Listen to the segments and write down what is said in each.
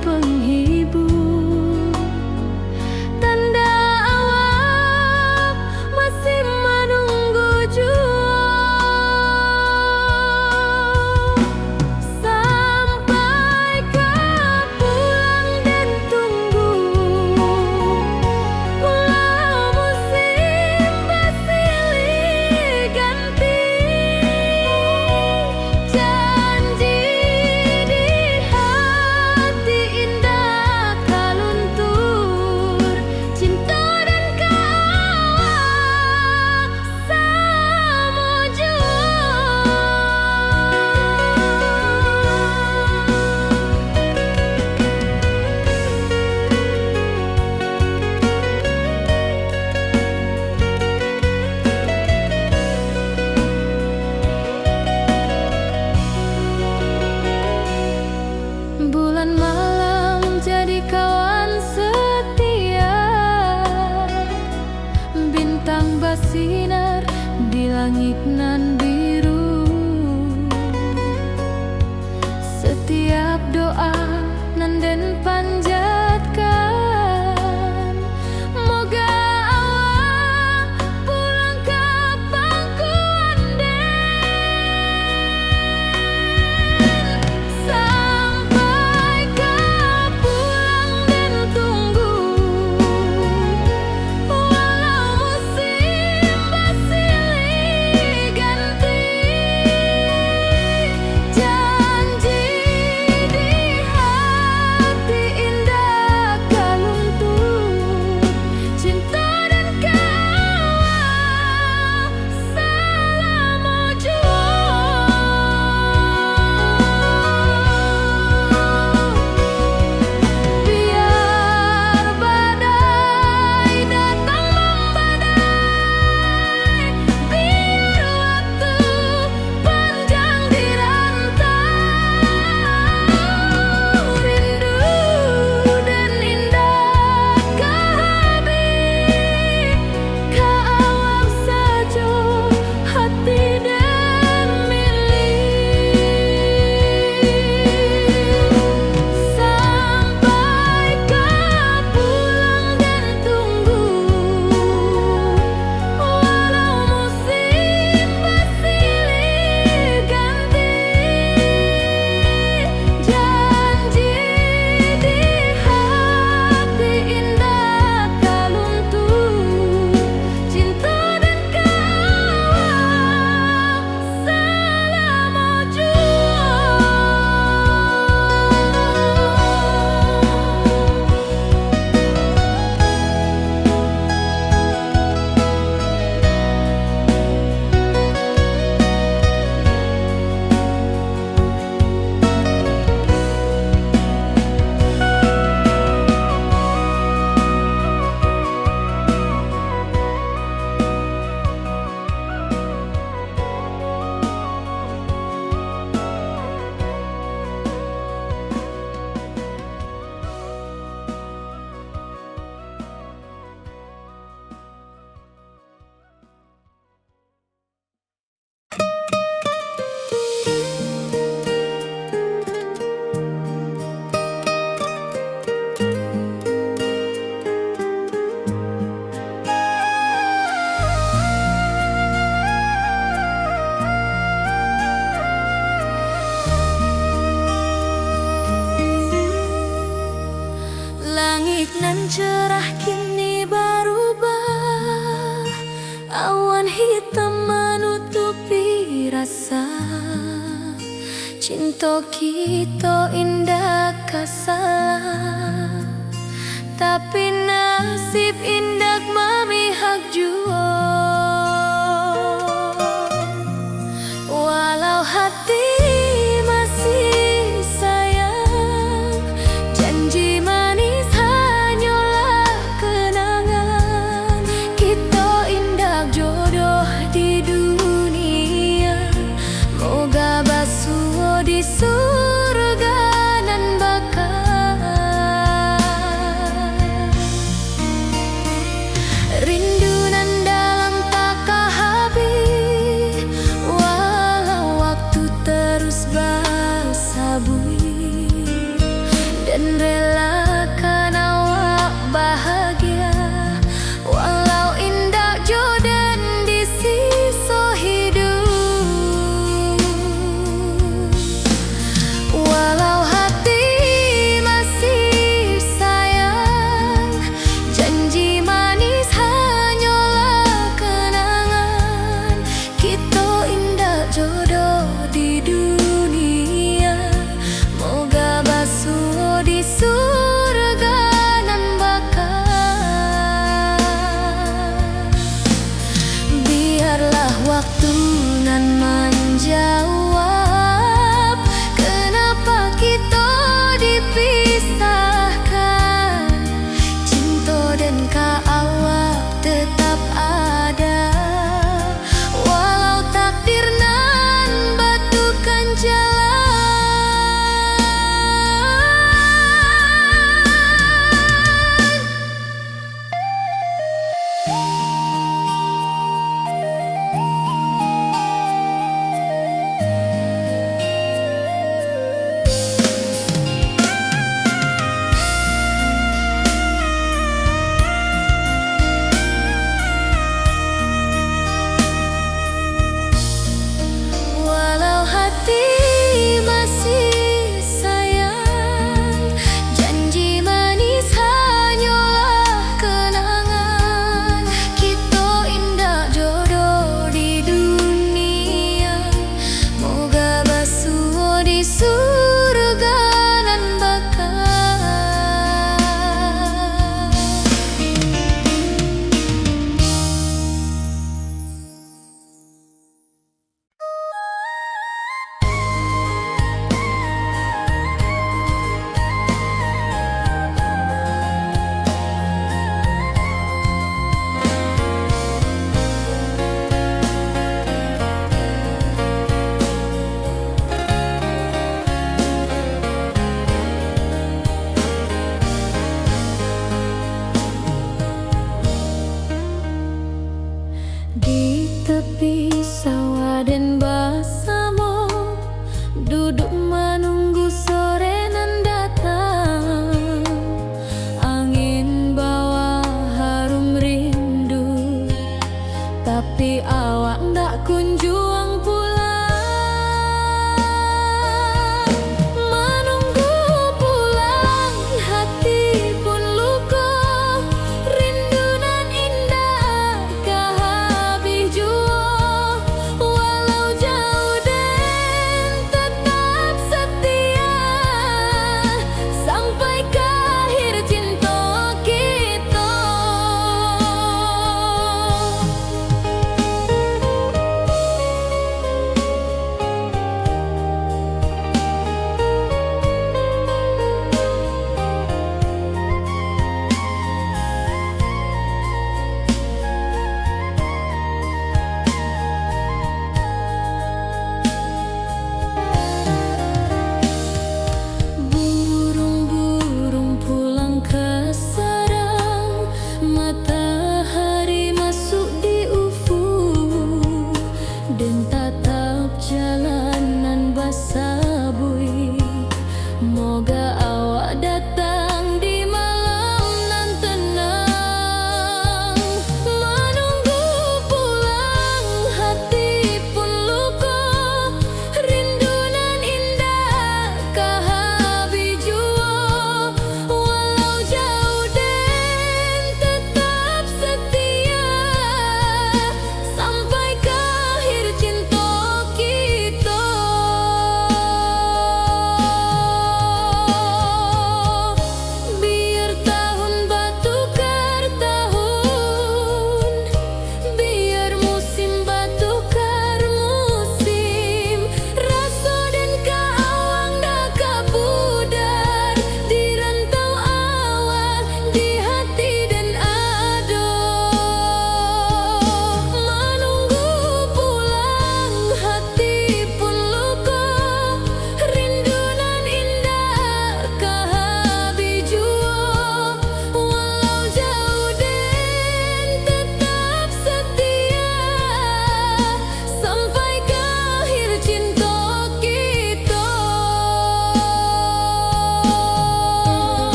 penghibur. Tanda awal masih menunggu jua. Sampai kau pulang dan tunggu, walau musim bersilih ganti. Janji di hati indah kau luntur, cinta dan kawal sama jua. Bulan malam jadi kawan setia, bintang bersinar di langit nan biru. Setiap doa nan den panjatkan, moga awak pulang ke pangkuan. Sampai kau pulang dan tunggu, walau musim bersilih ganti. Janji di hati indah kau luntur, cinta dan kawal selama jua. Biar badai datang membadai, biar waktu panjang dirantau, rindu dan indah kehabis, kawal saja hati dan milik. Sampai kau pulang dan tunggu, walau musim bersilih ganti. Janji di hati indah kau luntur, cinta dan kawal selama jua. Langit nan cerah kini berubah, awan hitam menutupi rasa. Cinta kita indah kasalah, tapi nasib indah memihak jua. Walau hati masih sayang, janji manis hanyalah kenangan. Kita indah jodoh di dunia, moga basuh di surga nan bakal.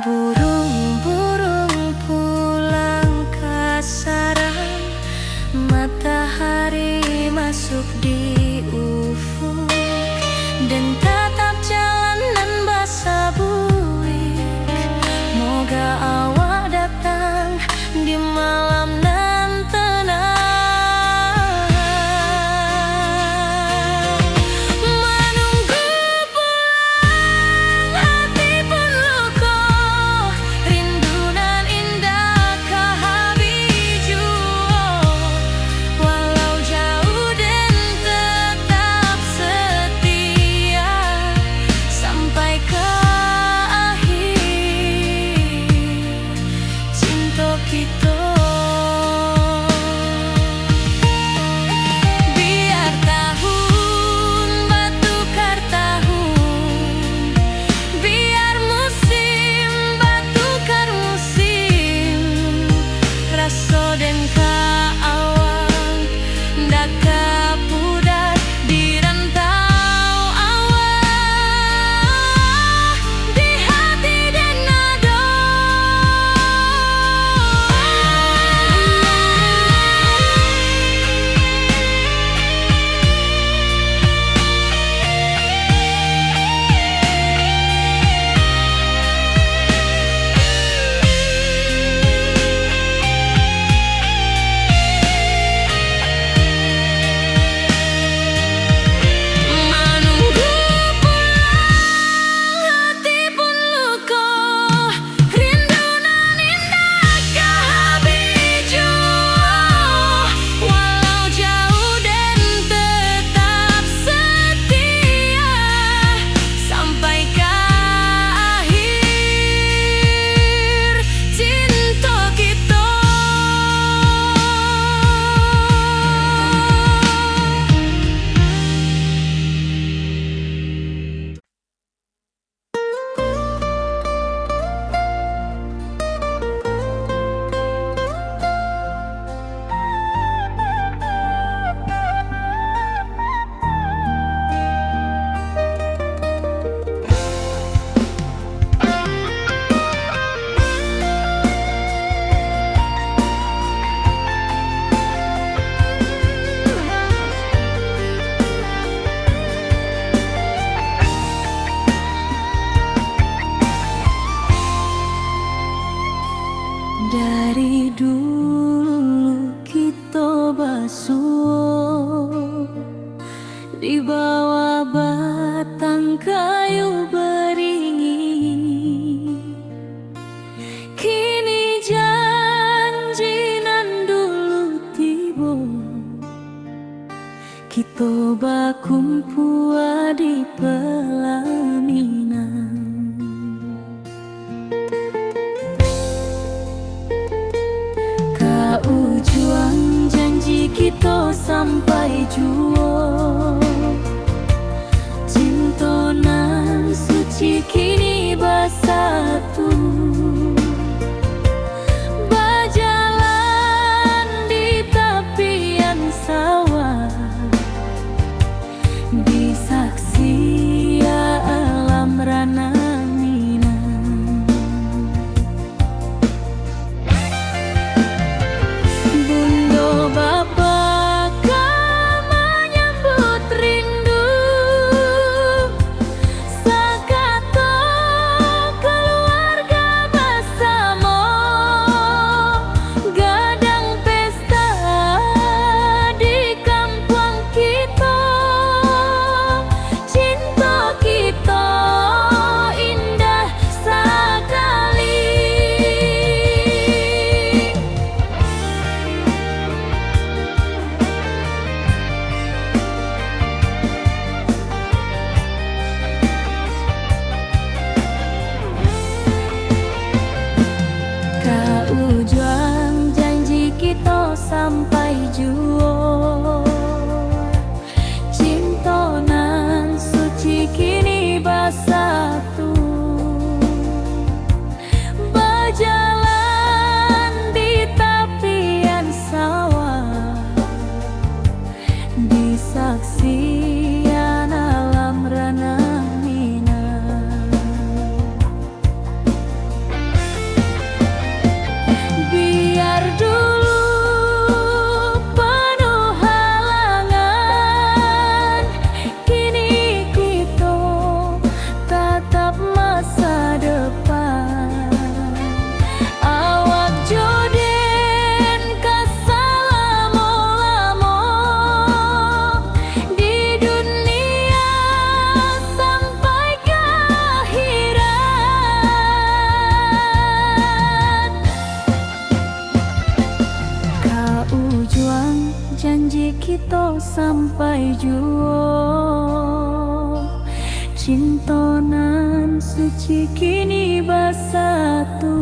Burung-burung pulang ke sarang, matahari masuk di ufuk, dan tatap jalanan basah buik. Moga awak datang di malam nan tenang. Menunggu pulang hati pun luka, rindu nan indah ke habiju. Walau jauh dan tetap setia sampai ke akhir cinta kita. Biar tahun batukar tahun, biar musim batukar musim, rasa dan kaawang dak kapudar di rantau awak, di hati dan nada. Menunggu pulang hati pun luka, rindu nan indah ke habiju. Walau jauh dan tetap setia sampai ke akhir cinta kita. Dari dulu kita basuh di bawah batang kayu beringin. Kini janji nan dulu tiba, kita bakumpul di pelaminan. Juang janji kita sampai jua, cinta nan suci kini bersatu, berjalan di tepian sawah, di saksi alam rana. Bapa kau menyambut rindu, sakato keluarga bersama, gadang pesta di kampung kita, cinta kita indah sekali. Juang janji kita sampai jua, cinta nan suci kini bersatu, berjalan di tepian sawah, di saksian alam rana minang. juo, cintonan suci kini bersatu.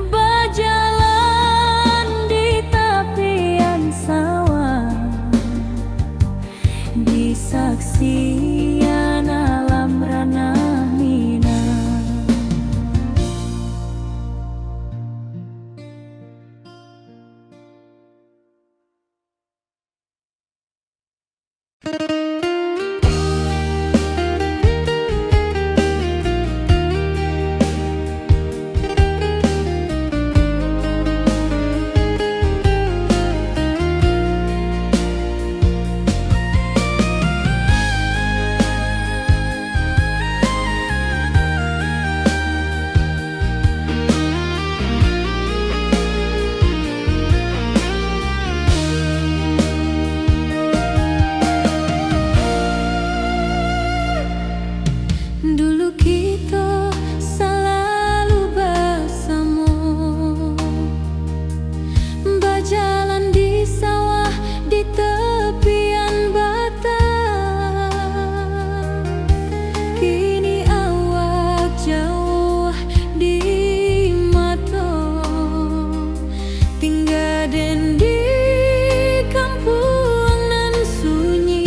Berjalan di tepian sawah, di saksian alam ranah Minang. Dulu kita selalu bersama, berjalan di sawah di tepian batang. Kini awak jauh di mata, tinggal dan di kampung nan sunyi.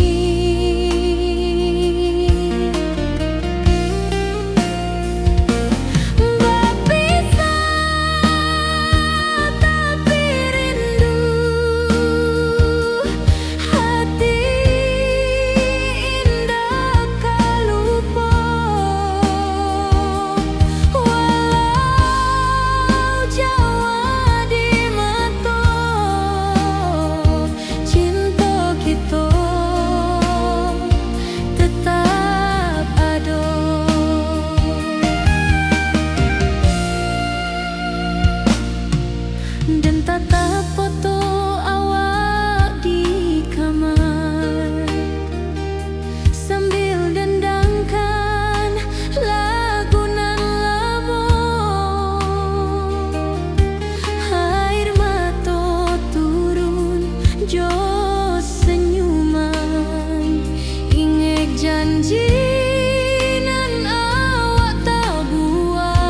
Dan tatap foto awak di kamar, sambil dendangkan lagu nan lama. Air mata turun jo senyuman, ingat janji nan awak tak buat.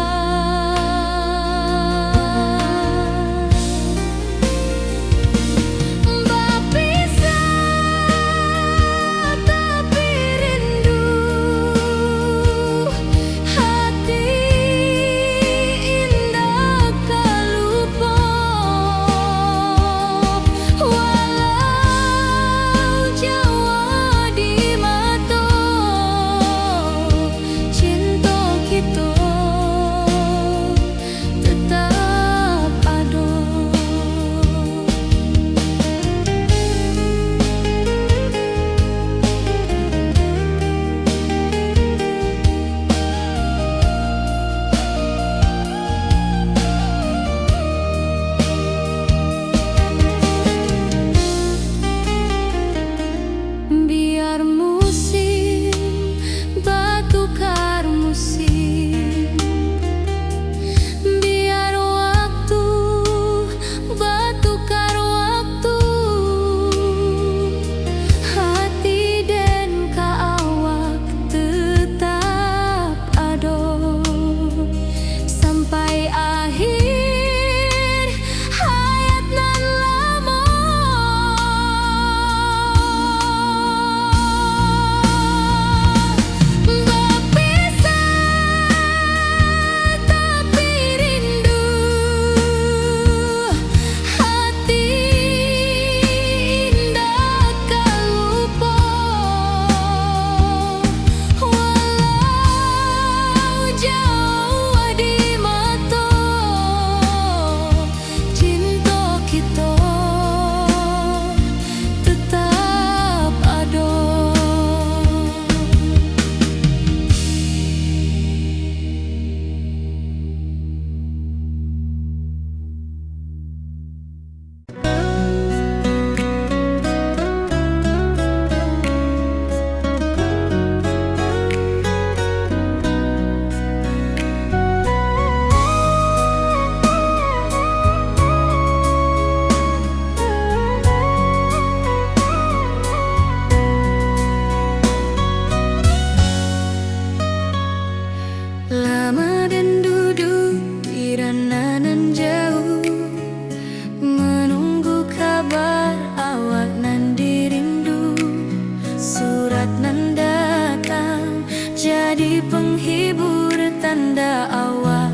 saat nan datang, jadi penghibur tanda awal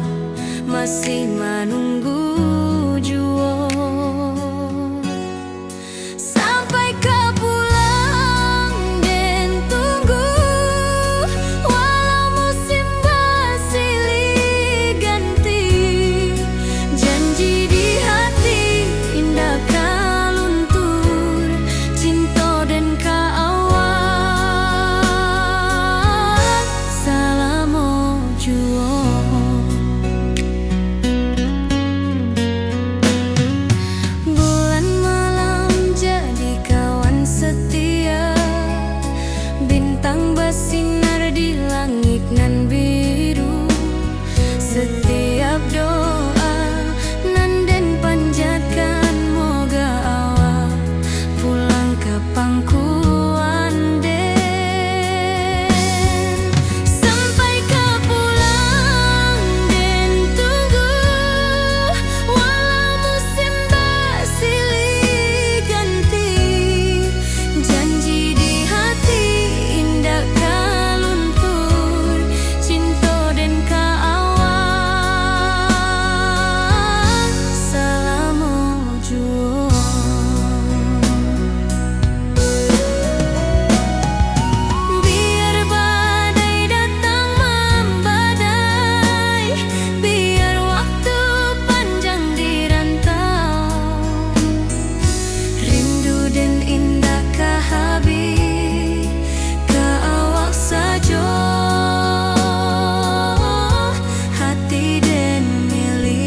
masih menunggu jua. Sampai kau pulang dan tunggu, walau musim bersilih ganti, janji di hati indah kau luntur, cinta dan kau awal selama jua. Bulan malam jadi kawan setia, bintang bersinar di langit nan biru. Setiap doa nan den panjatkan, moga awal pulang ke pangkuan den. Sampai kau pulang dan tunggu, walau musim bersilih ganti, janji di hati indah kau luntur, cinta dan kau awal selama jua. Biar badai datang membadai, biar waktu panjang dirantau, rindu dan indah kah habis ke awak saja, hati dan milik.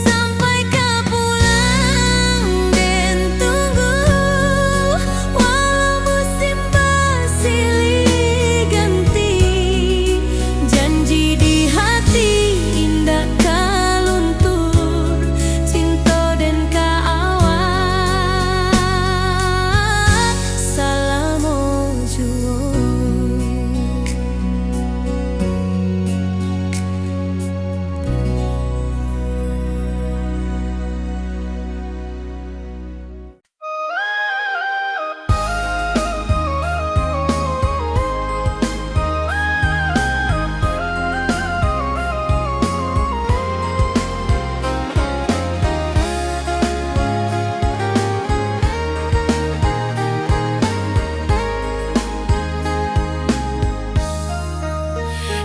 Sampai kau pulang dan tunggu, walau musim bersilih ganti, janji di hati indah kau luntur, cinta dan kau awal selama jua.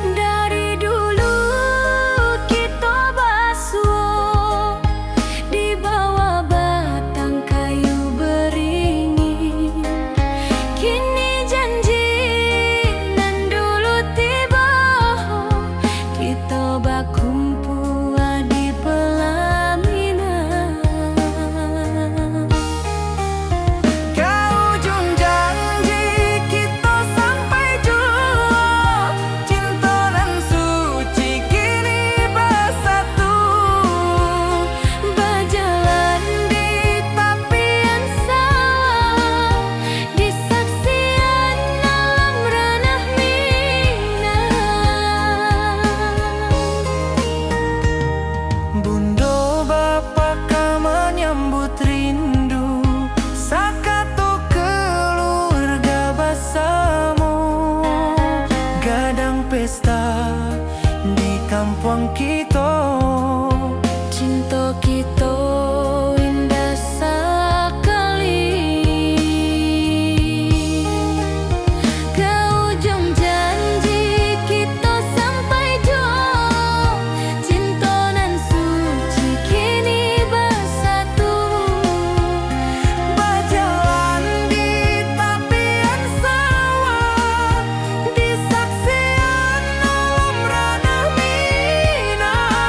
Dari dulu kita basuh di bawah batang kayu beringin, kini janji nan dulu tiba, kita berkumpul di pelaminan. Kau ujung janji kita sampai jua, cinta dan suci kini bersatu, berjalan di tapian sawah, di saksian alam ranah Minang. Bunda bapa kau menyambut rindu, sakato keluarga bersama, gadang pesta di kampung kita, cinta kita indah sekali. Ke ujung janji kita sampai jua, cinta nan suci kini bersatu, berjalan di tapian sawah, di saksian alam ranah Minang.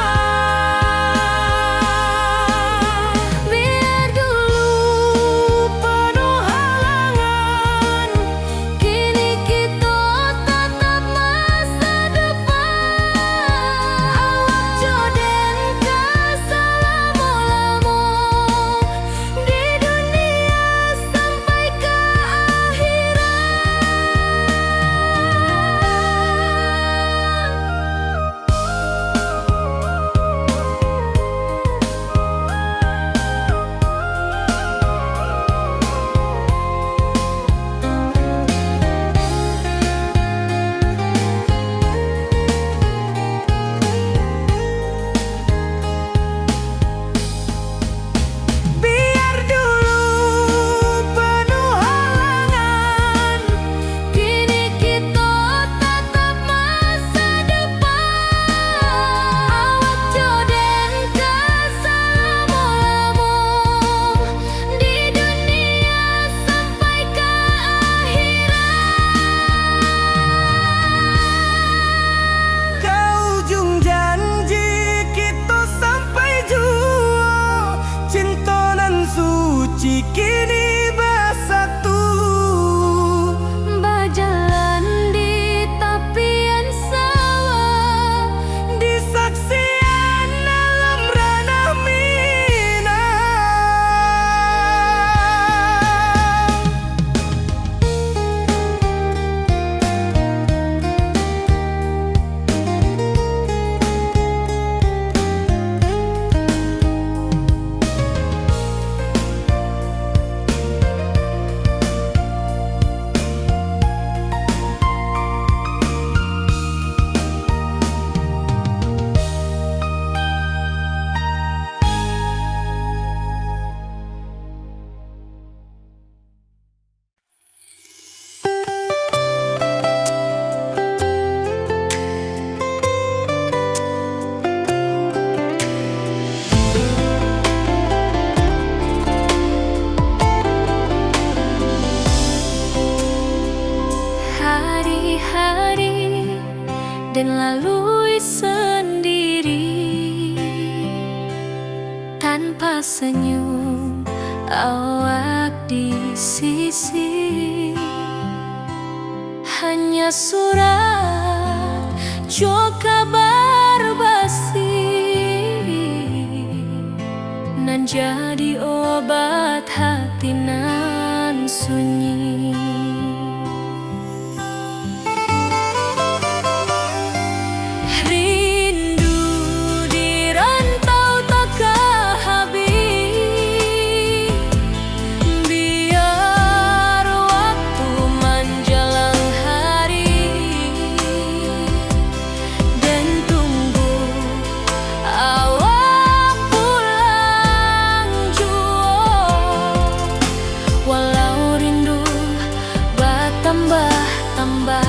dan lalui sendiri tanpa senyum awak di sisi. Hanya surat jo kabar basi nan jadi obat hati nan sunyi. Rindu di rantau tak habis, biar waktu menjelang hari dan tunggu awak pulang jua. Walau rindu bertambah-tambah,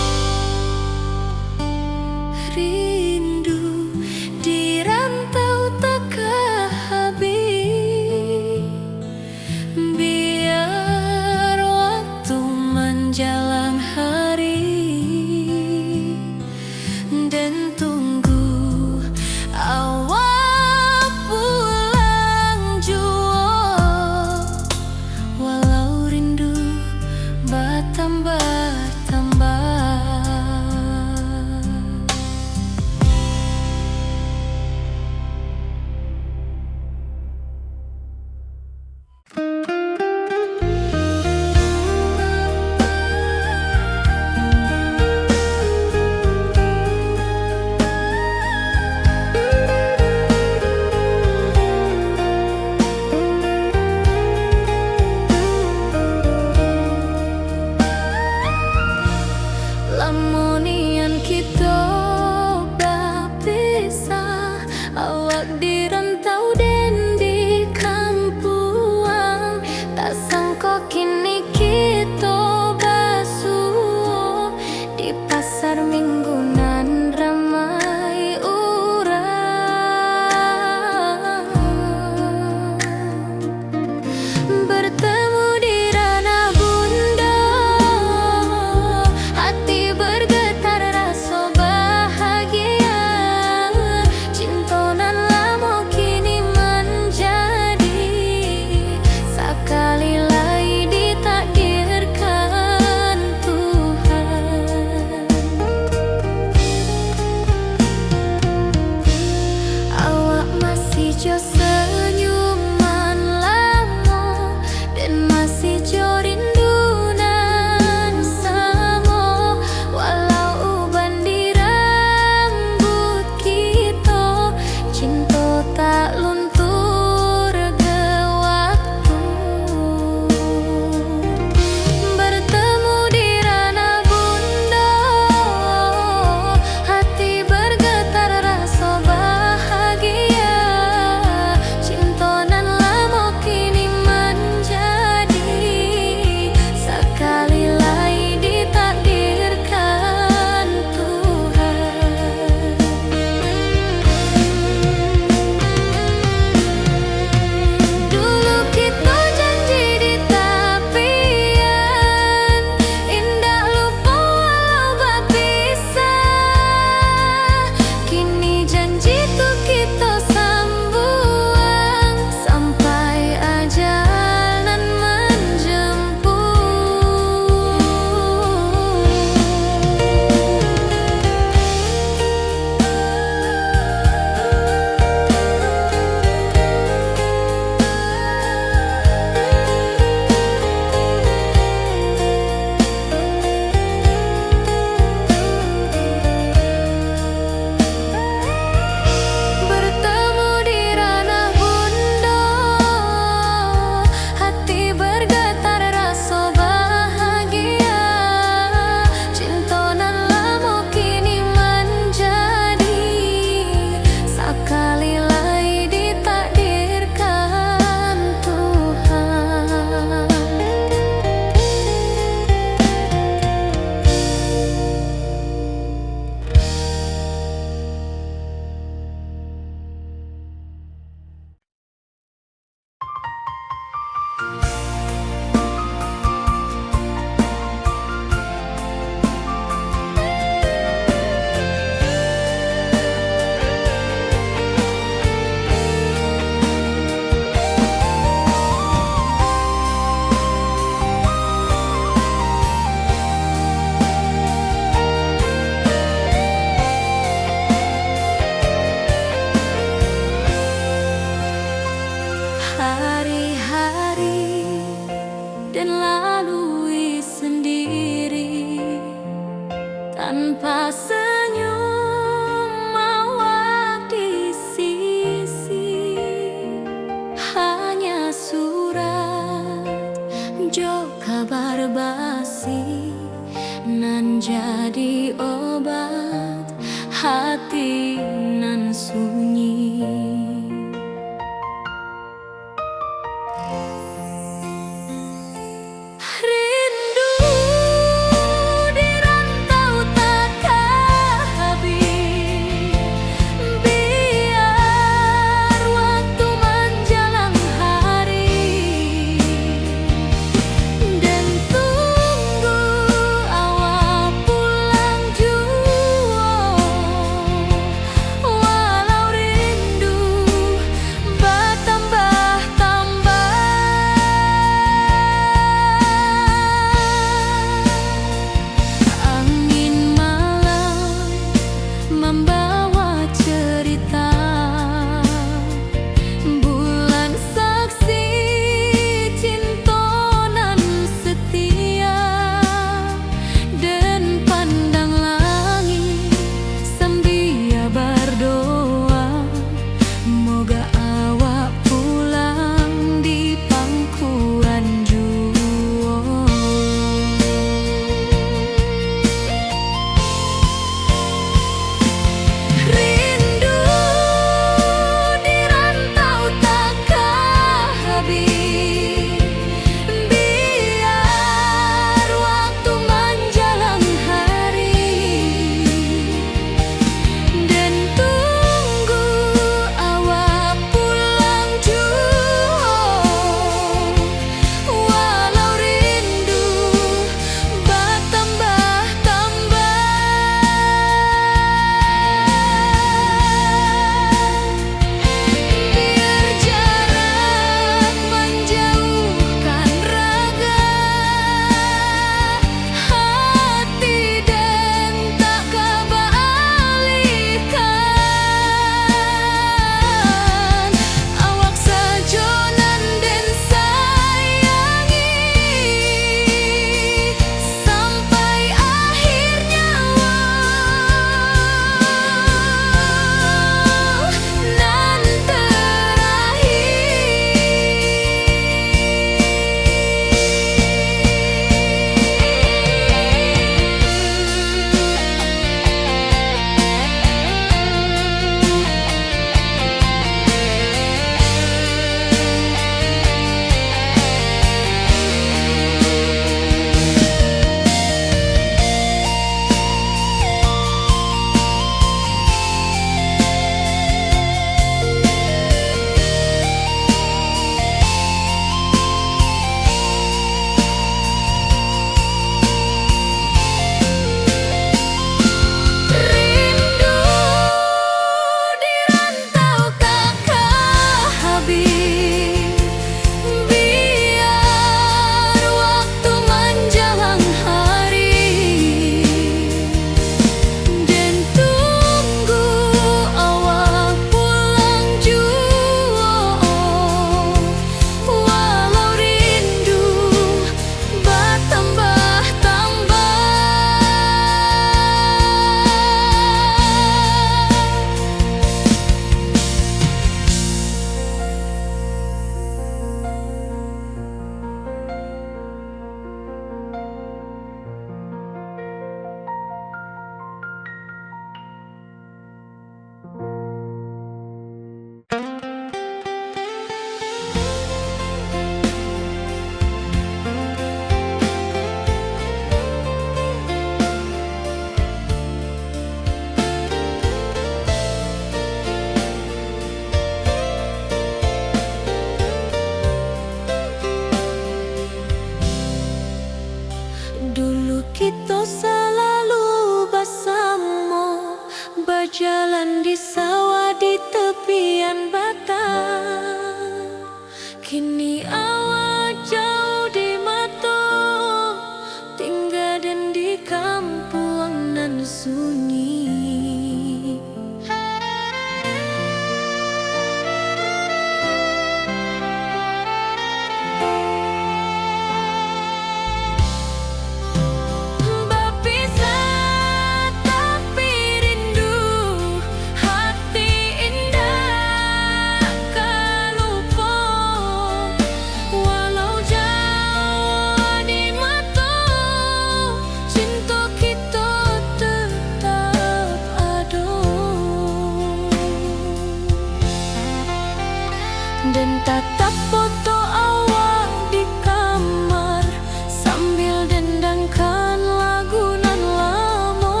Dan tatap foto awak di kamar sambil dendangkan lagu nan lamo.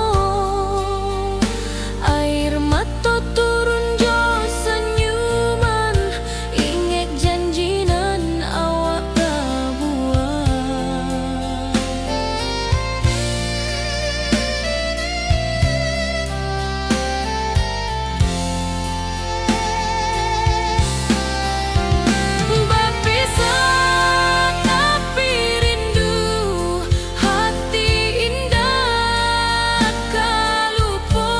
Air mata turun jo senyuman, inget janji nan awak buat. Berpisah tapi rindu, hati indah kalupo.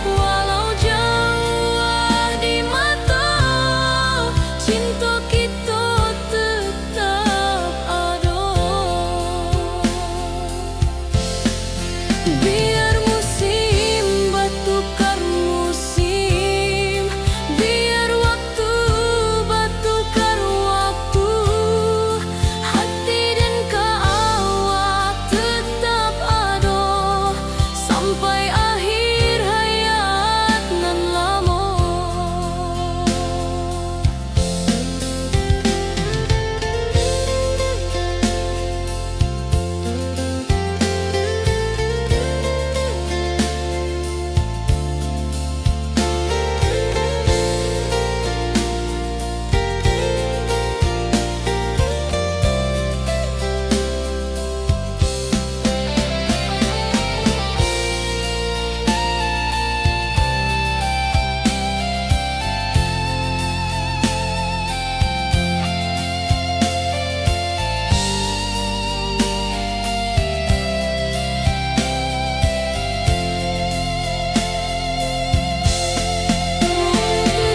Walau jauh di mata, cinta kita tetap ada. Biar musim bertukar musim, biar waktu bertukar waktu, hati dan awak tetap ada sampai akhir hayat nan lamo.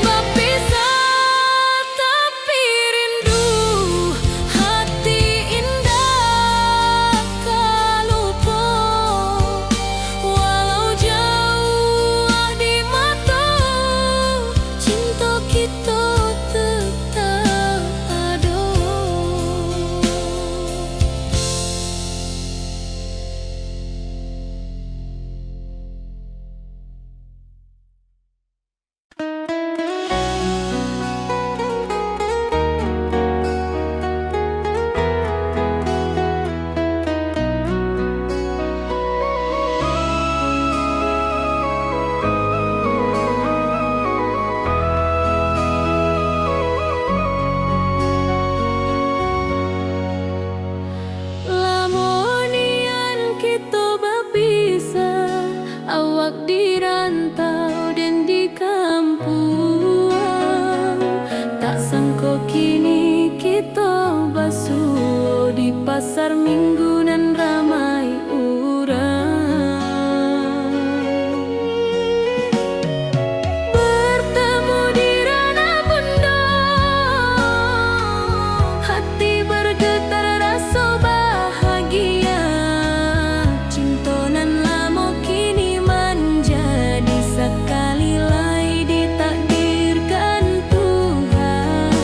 Berpisah tapi rindu, hati indah kalupo. Walau jauh di mata, cinta kita tetap ada. Lamonian kita berpisah, awak di rantau dan di kampung. Tak sangka kini kita basuh di pasar minggu nan ramai urang. Bertemu di ranah bunda, hati bergetar rasa bahagia. Cinta nan lama kini menjadi sekali lagi ditakdirkan Tuhan.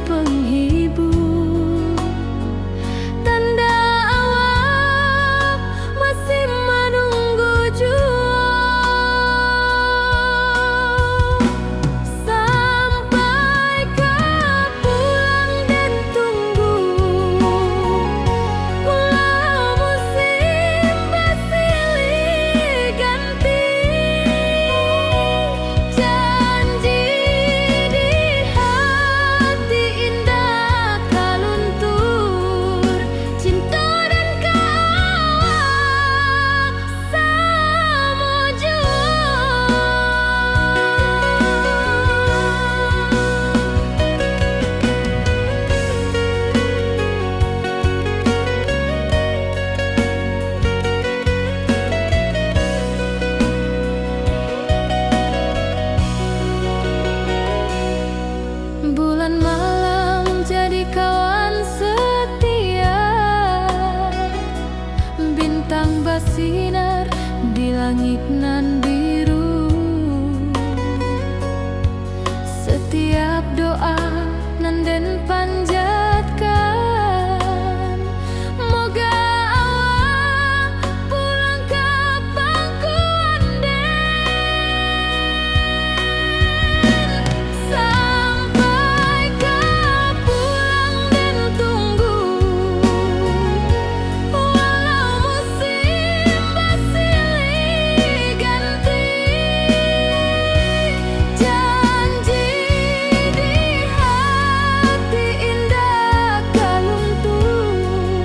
penghibur. Tanda awak masih menunggu jua. Sampai kau pulang dan tunggu, walau musim bersilih ganti. Janji di hati indah tak luntur, cinta dan kawak sama jua. Bulan malam jadi kawan setia, bintang bersinar di langit nan biru. Setiap doa nan den panjatkan, moga awak pulang ke pangkuan den. Sampai kau pulang dan tunggu, walau musim bersilih ganti. Janji di hati indah tak luntur,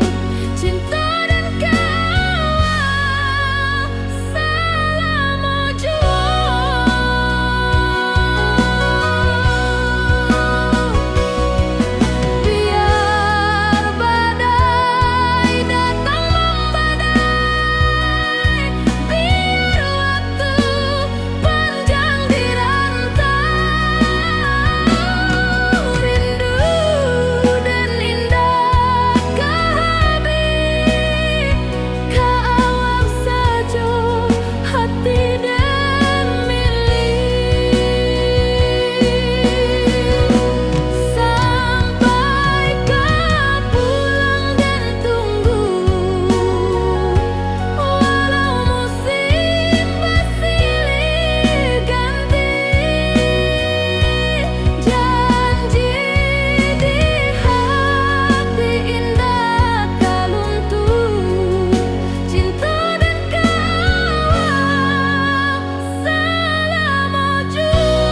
cinta dan kawak selama jua. Biar badai datang membadai, biar waktu panjang dirantau, rindu dan indah kehabis, kawak saja hati dan milik. Sampai kau pulang dan tunggu, walau musim bersilih ganti. Janji di hati indah tak luntur, cinta dan kawak selama jua.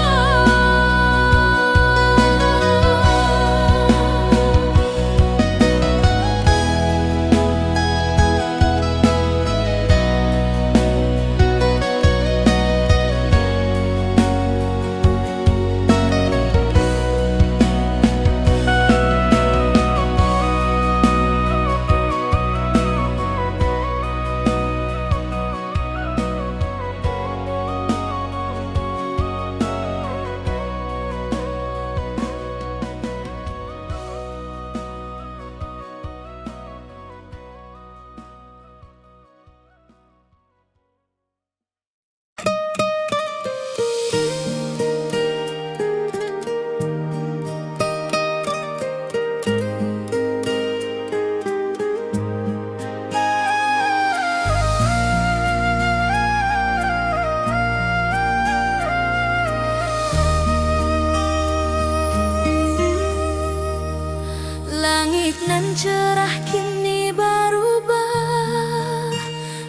Langit nan cerah kini berubah,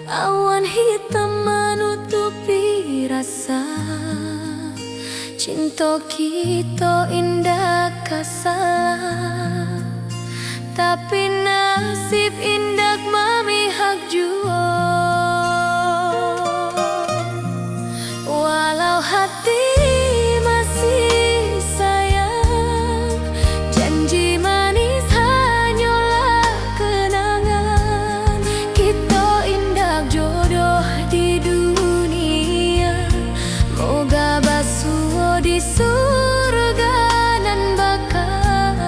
awan hitam menutupi rasa. Cinta kita indah kasalah, tapi nasib indah memihak jua. Walau hati masih sayang, janji manis hanyalah kenangan. Kita indah jodoh di dunia, moga basuh di surga nan bakal.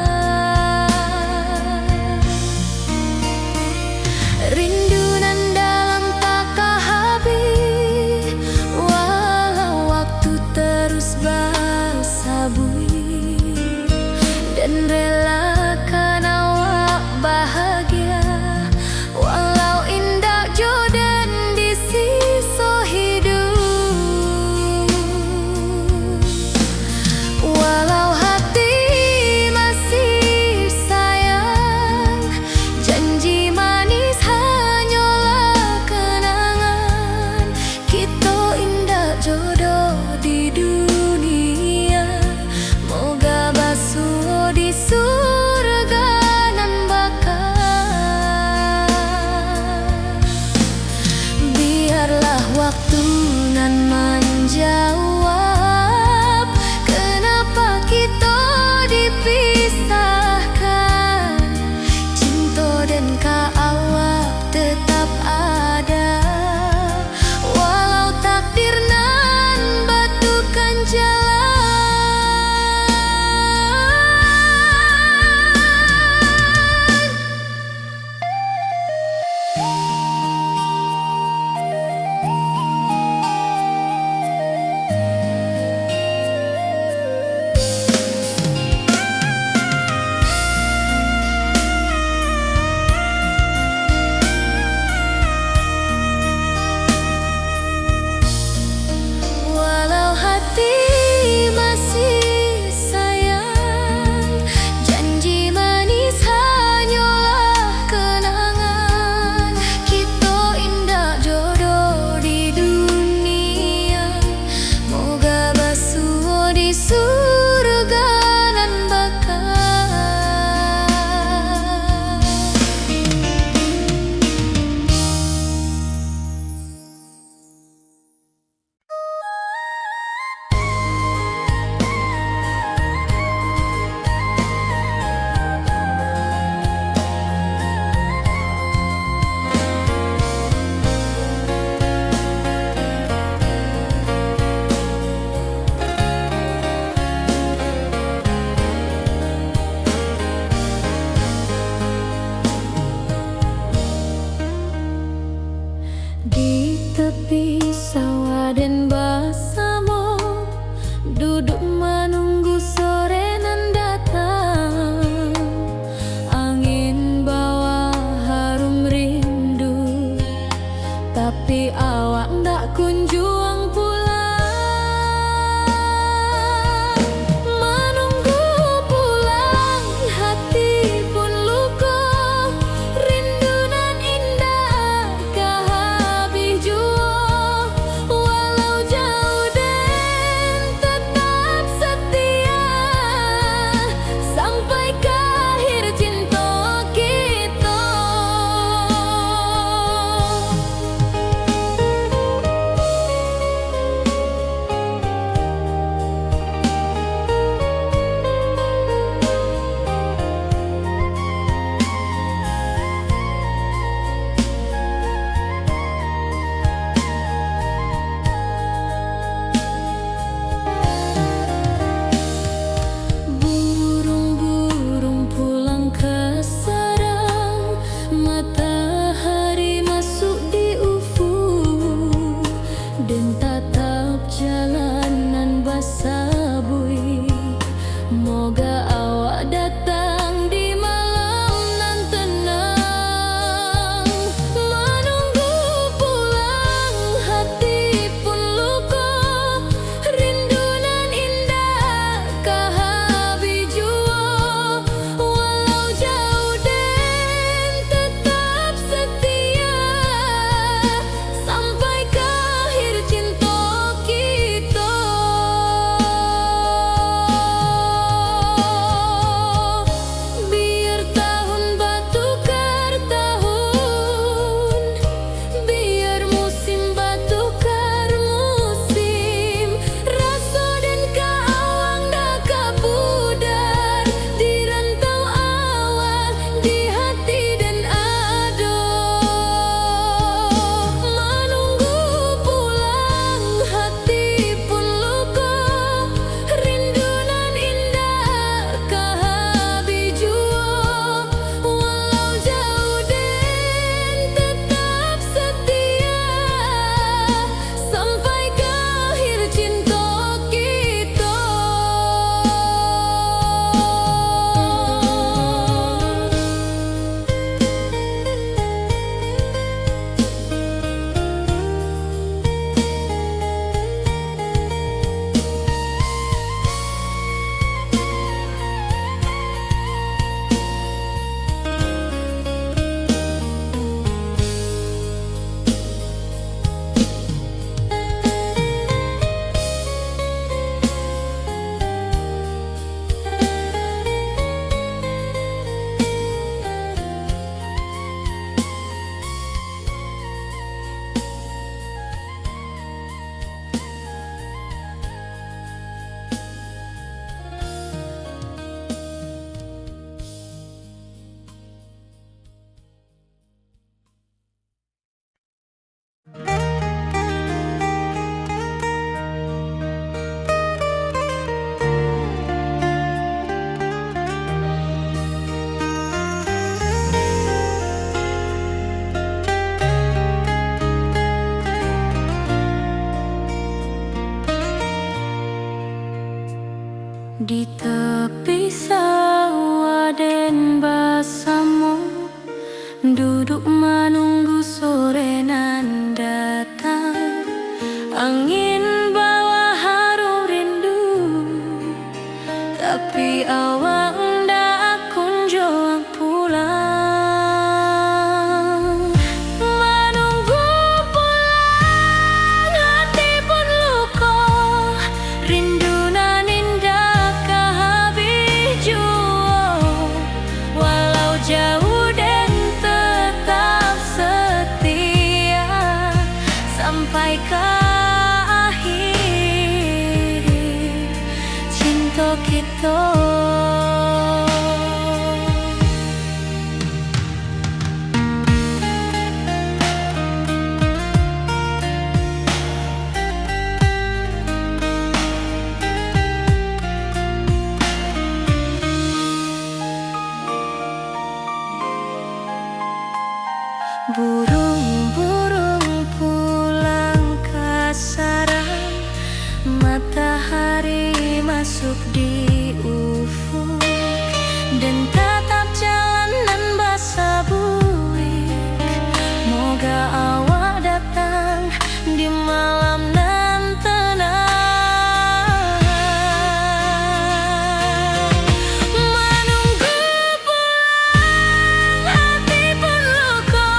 Burung-burung pulang ke sarang, matahari masuk di ufuk, dan tatap jalanan basah buik. Moga awak datang di malam nan tenang, menunggu pulang hati pun luka,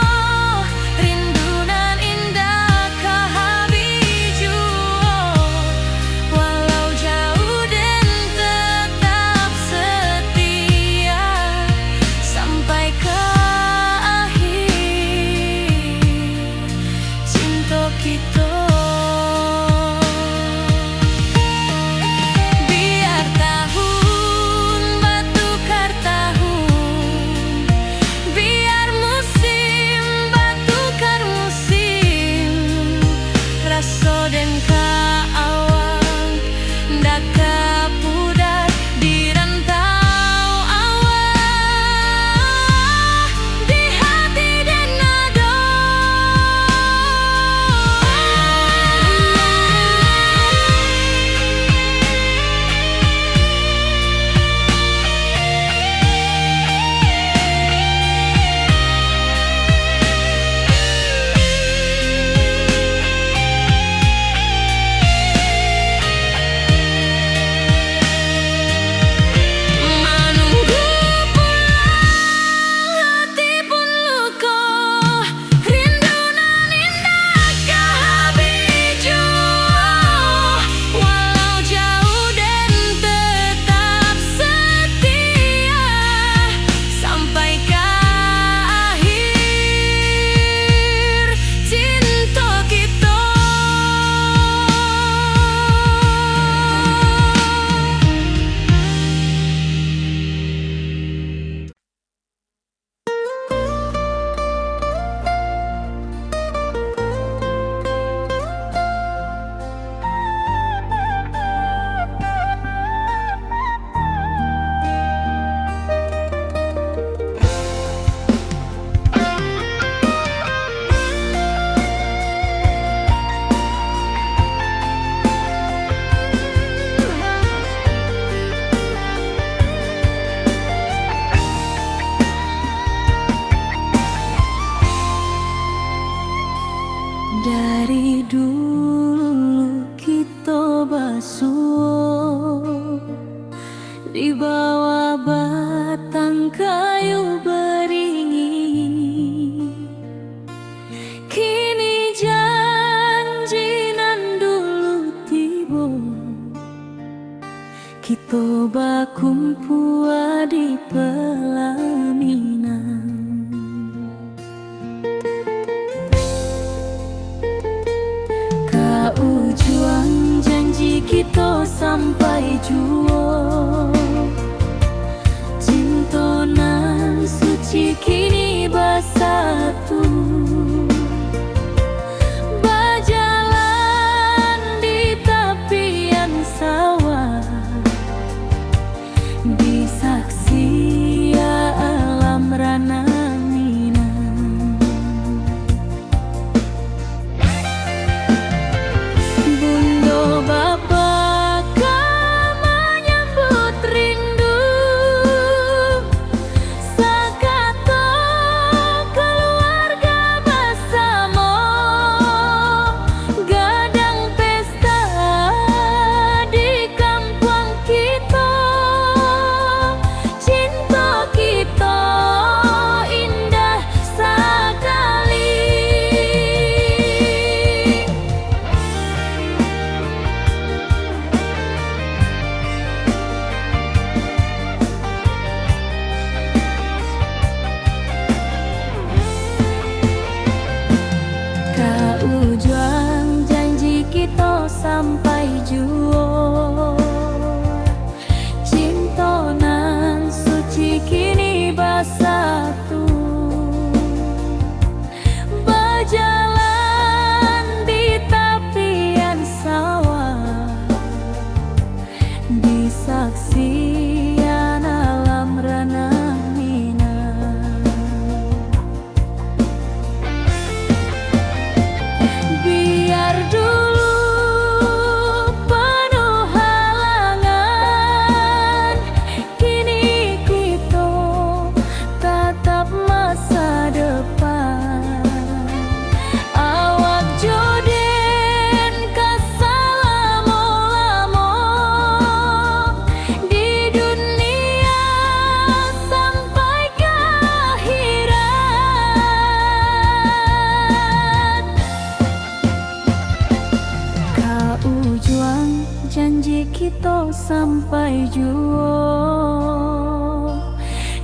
sampai jua.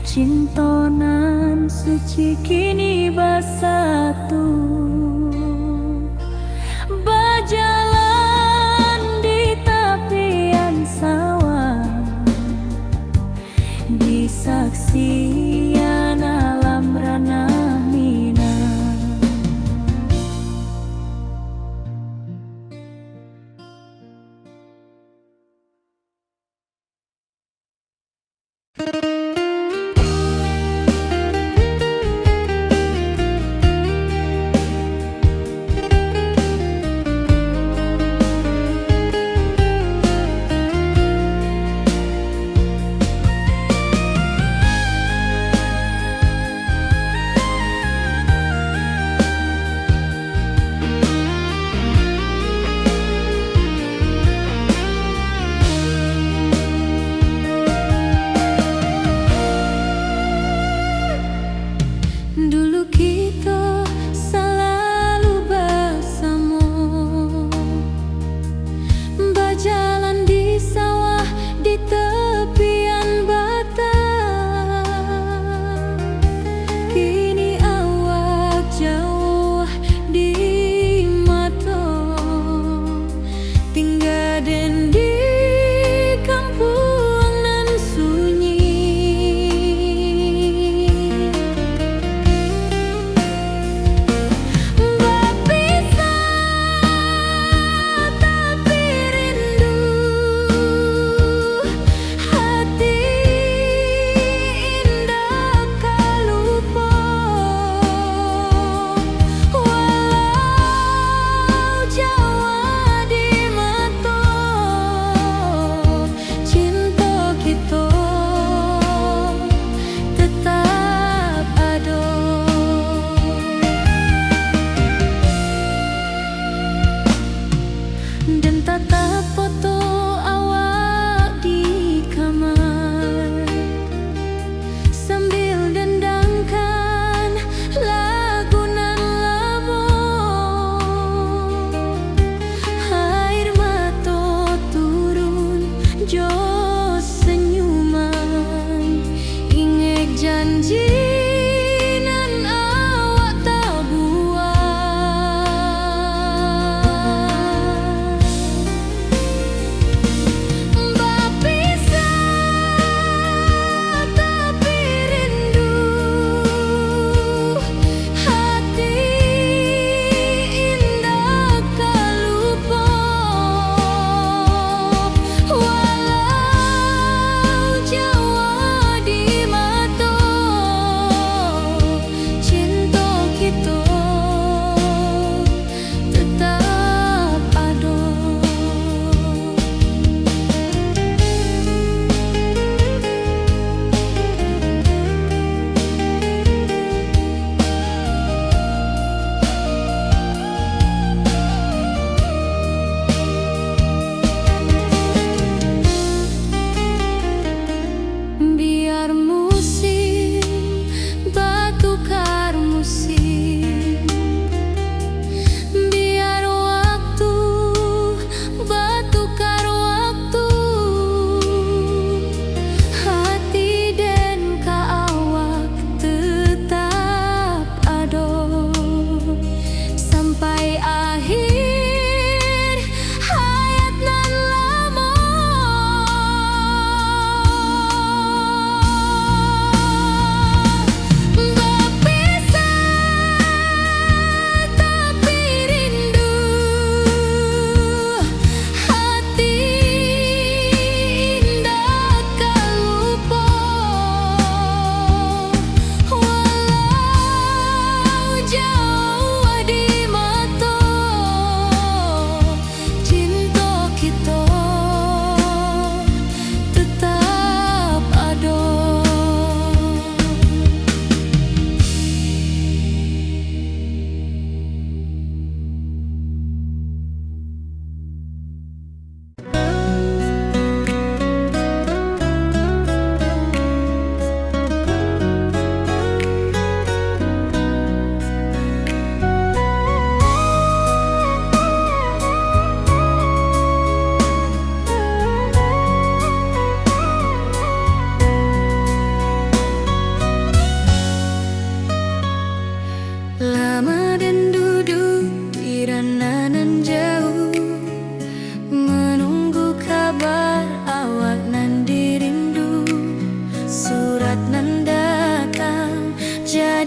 Cintonan suci kini bersatu, berjalan di tepian sawah, di saksian alam ranah Minang. Dulu kita selalu bersama, berjalan di sawah di tepian batang. Kini awak jauh di mata, tinggal di kampung nan sunyi. Dan tatap foto awak di kamar, sambil dendangkan lagu nan lama. Air mata turun jo senyuman, ingat janji nan awak tak buat.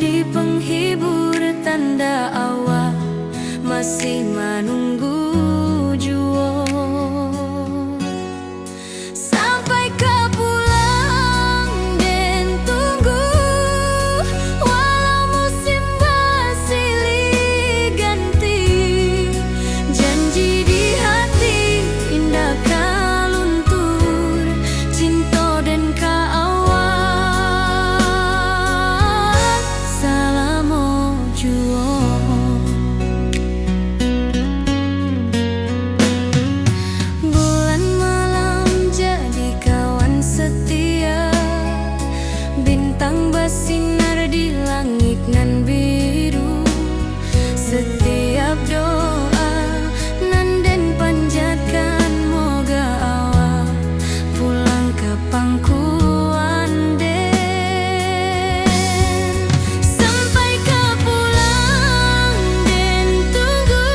jadi penghibur tanda awal masih menunggu jua. Sampai kau pulang dan tunggu, walau musim bersilih ganti. Janji di hati indah kau luntur, cinta dan kau awal selama jua. Bulan malam jadi kawan setia, bintang bersinar di langit nan biru. Setiap doa nan den panjatkan, moga awal pulang ke pangkuan den. Sampai kau pulang dan tunggu,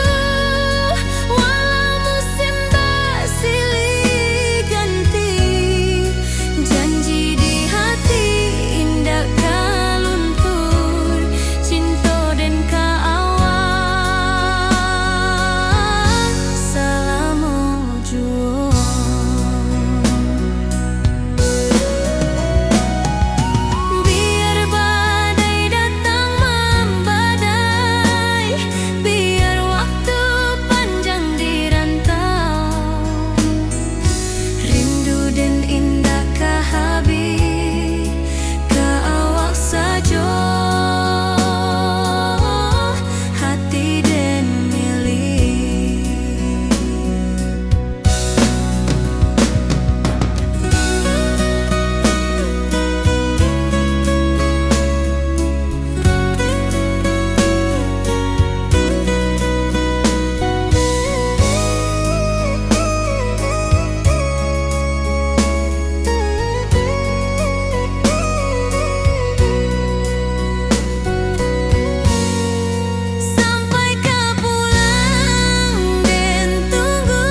walau musim bersilih ganti. Janji di hati indah kau luntur, cinta dan kau awal selama jua. Biar badai datang membadai, biar waktu panjang dirantau, rindu dan indah kah habis ke awak saja, hati dan milik. Sampai kau pulang dan tunggu,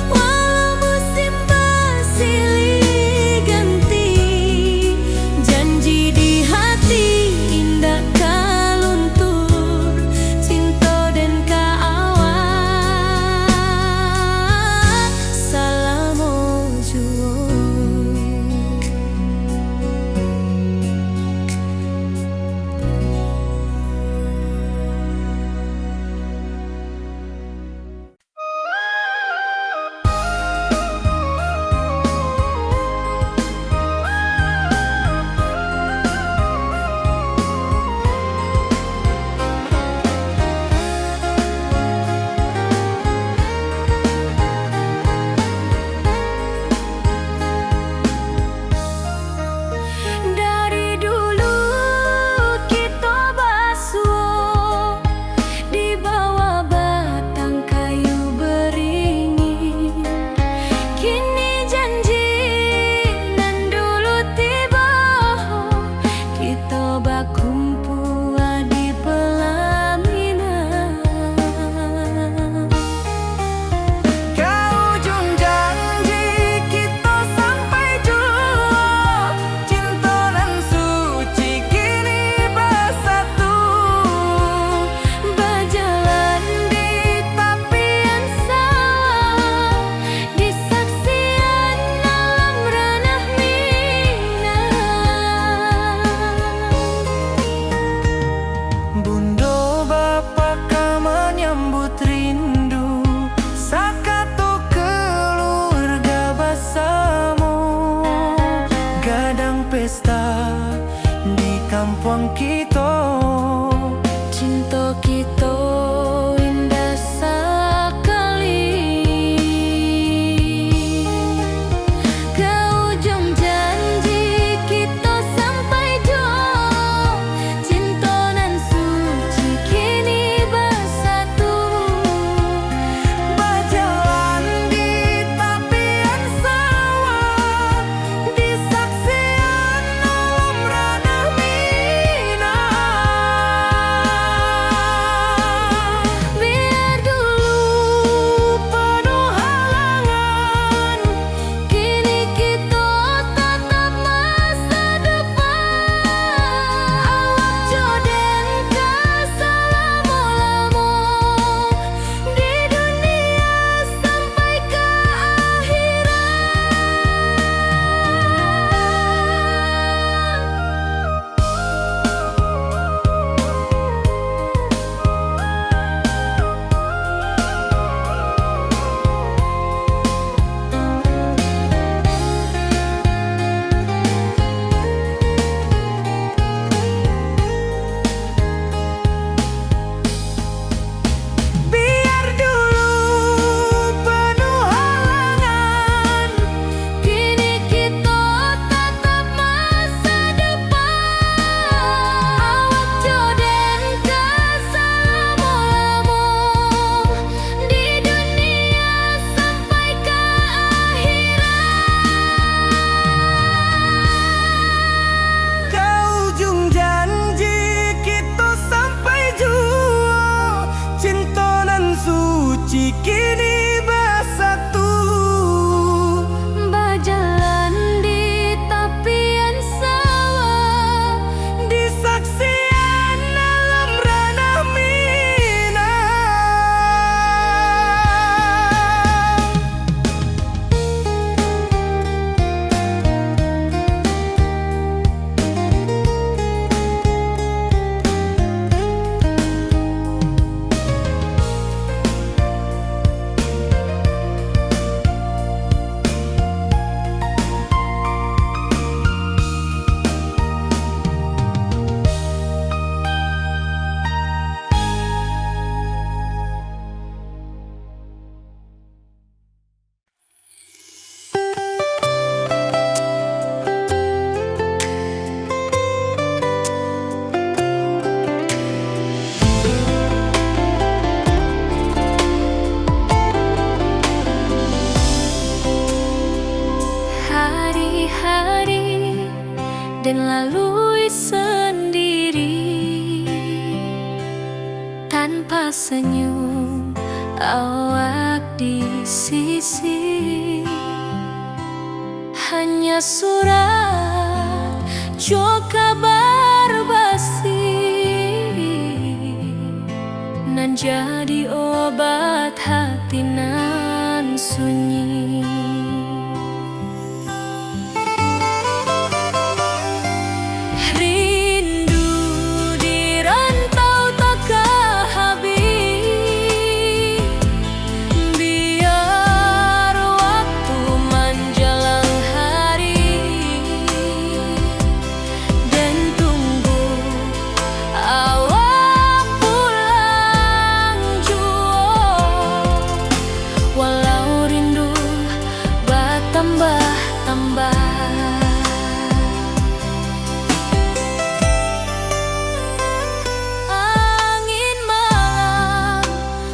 walau musim bersilih ganti. Janji di hati indah kau luntur, cinta dan kau awal selama jua. Dari dulu kita basuh di bawah batang kayu beringin. Kini janji nan dulu tiba, kita berkumpul di pelaminan. Kau ujung janji kita sampai jua, cinta dan suci kini bersatu. Berjalan di tapian sawah, di saksian alam ranah Minang. Bunda bapa kau menyambut rindu, sakato keluarga bersama. Gadang pesta di kampung kita, cinta kita indah sekali. Ke ujung janji kita sampai jua, cinta nan suci kini bersatu. Berjalan di tapian sawah, di saksian alam ranah Minang. sendiri tanpa senyum awak di sisi. Hanya surat jo kabar basi nan jadi obat hati nan sunyi. Rindu di rantau takkan habis, biar waktu menjelang hari dan tunggu awak pulang jua. Walau rindu bertambah-tambah, angin malam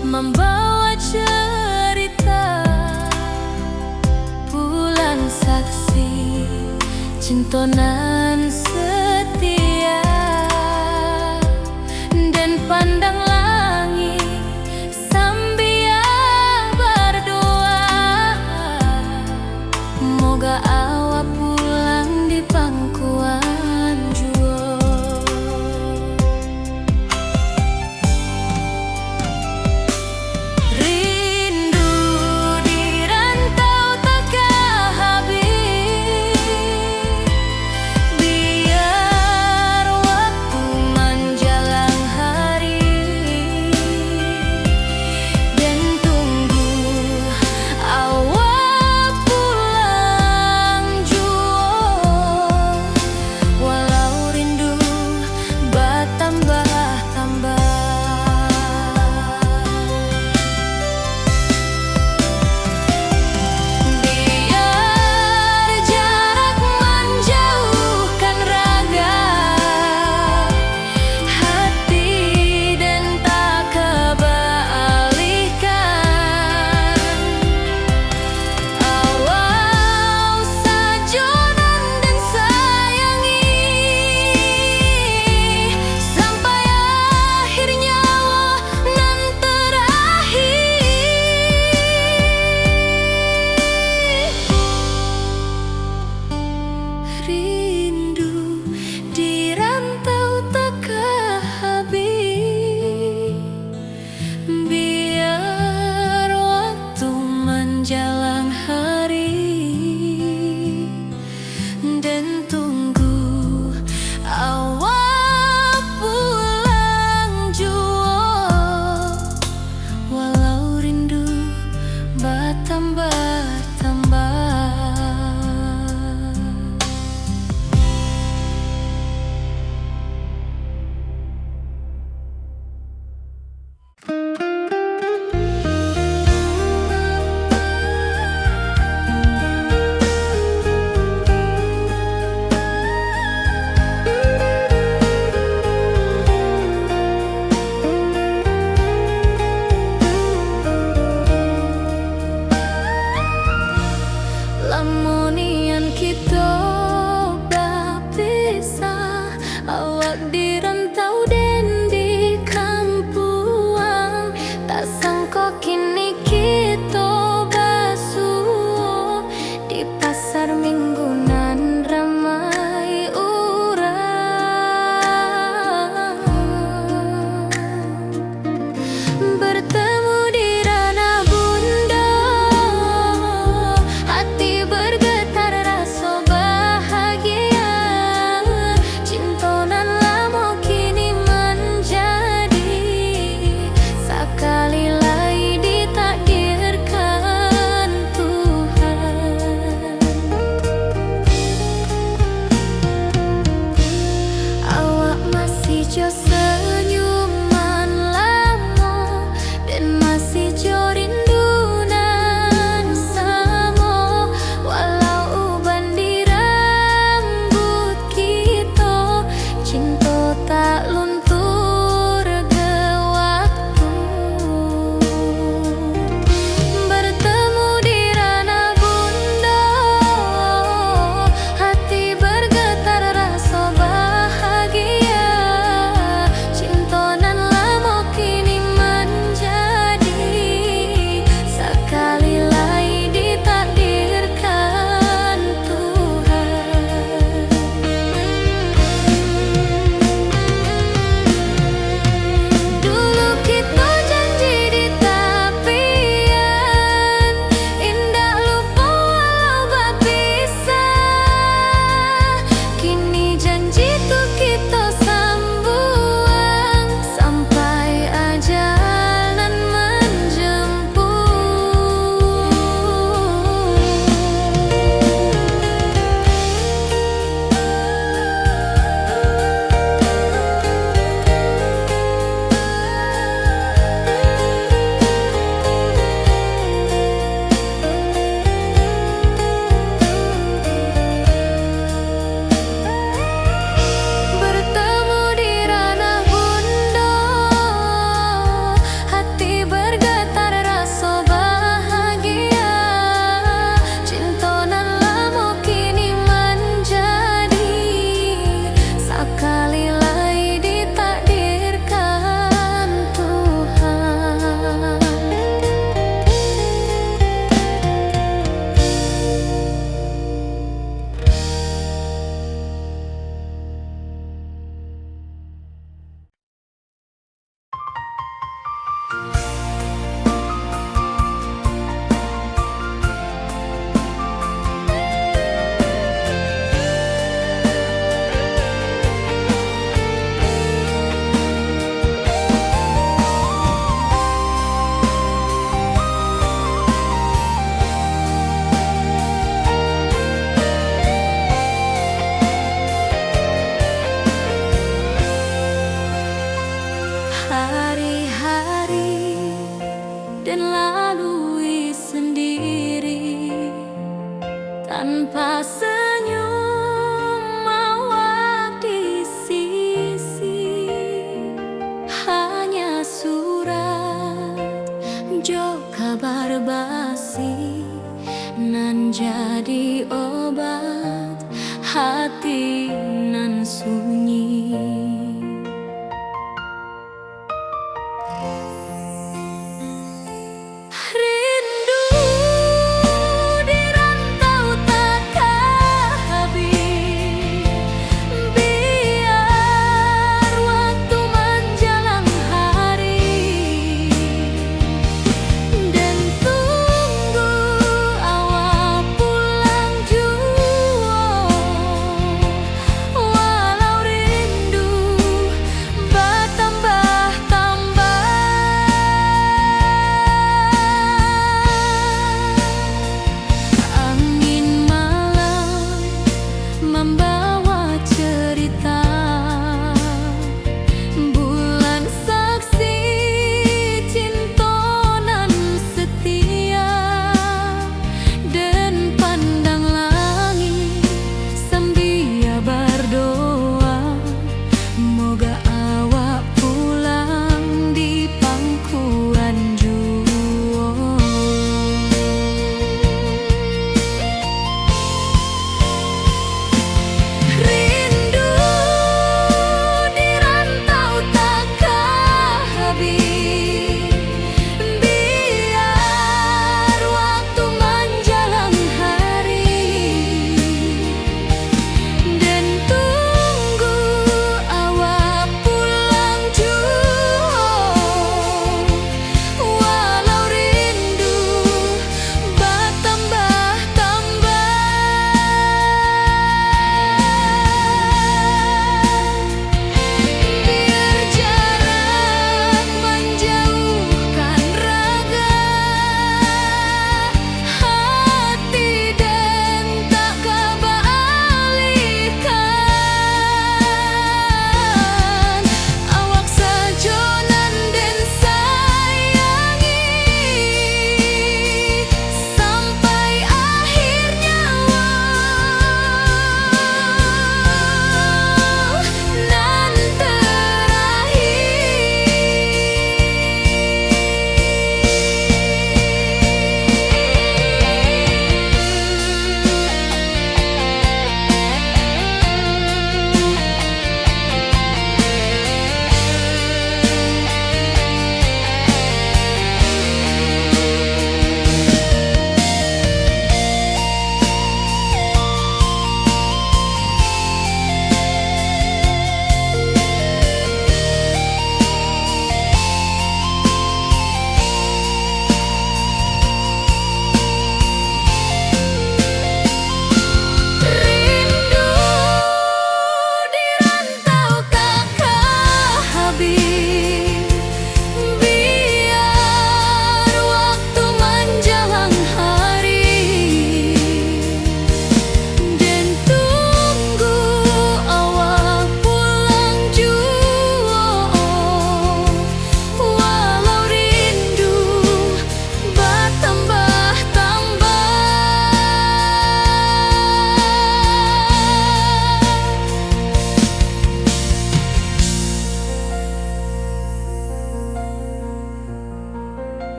membawa cerita pulang saksi cintonan setia. Dan pandang langit sambil berdoa, moga awak pulang di pangkuan jua. Rindu di rantau takkan habis, biar waktu menjelang hari dan tunggu awak pulang jua. Walau rindu bertambah-tambah, biar jarak menjauhkan raga hati dan tak kebalikan. Awal sajonan dan sayangi sampai akhir nyawa nan terakhir. Rindu di rantau takkan habis, biar waktu menjelang hari dan tunggu awak pulang jua. Walau rindu bertambah-tambah. Lamunian kita berpisah, awak di rantau dan di kampuang, tak sangka kini kita basuh di pasar minggunan ramai orang. Bertemu di ranah bunda, hati bergetar rasa bahagia. Cintonan lama kini menjadi sekali lagi ditakdirkan Tuhan. Awak masih jo senyuman lama dan masih jo rindunan sama. Walau uban di rambut kita, cinta tak luntur ke waktu. Bertemu di ranah bunda, hati bergetar rasa bahagia.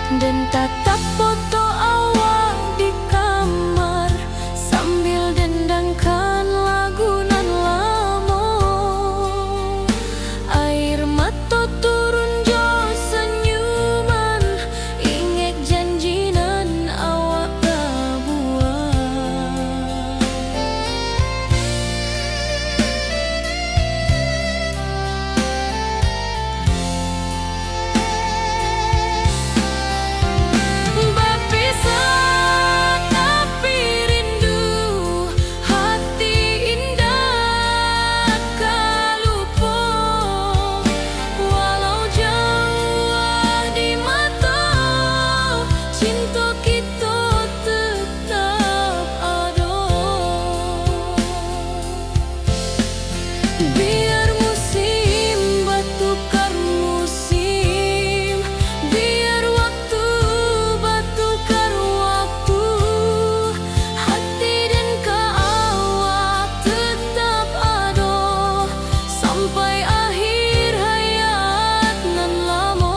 Dan tatap foto awak di kamar sambil dendangkan lagu nan lamo. Air mata turun jo senyuman, inget janji nan awak buat. Berpisah tapi rindu, hati indah kalupo. Walau jauh di mata, cinta kita tetap ada. Biar musim bertukar musim, biar waktu bertukar waktu, hati dan awak tetap ada sampai akhir hayat nan lamo.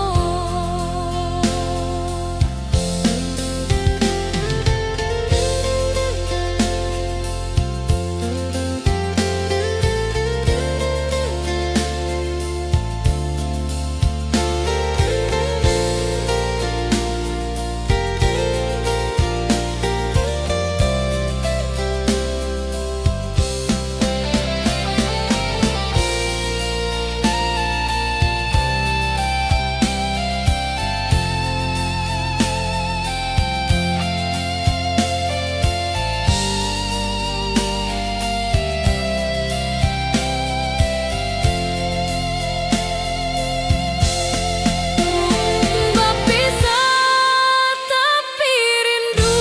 Berpisah tapi rindu,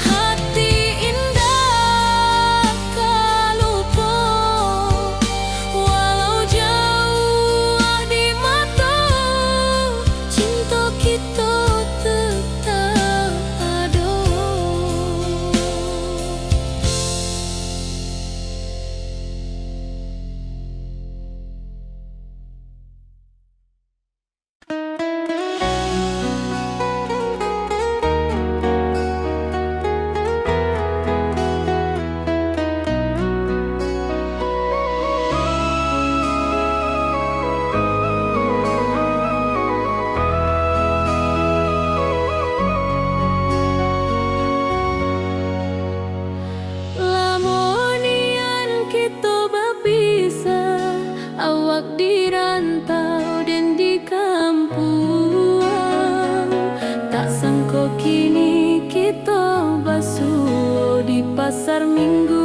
hati indah kalupo. Walau jauh di mata, cinta kita tetap ada. Lamonian kita berpisah, awak di rantau dan di kampung. Tak sangka kini kita basuh di pasar minggu.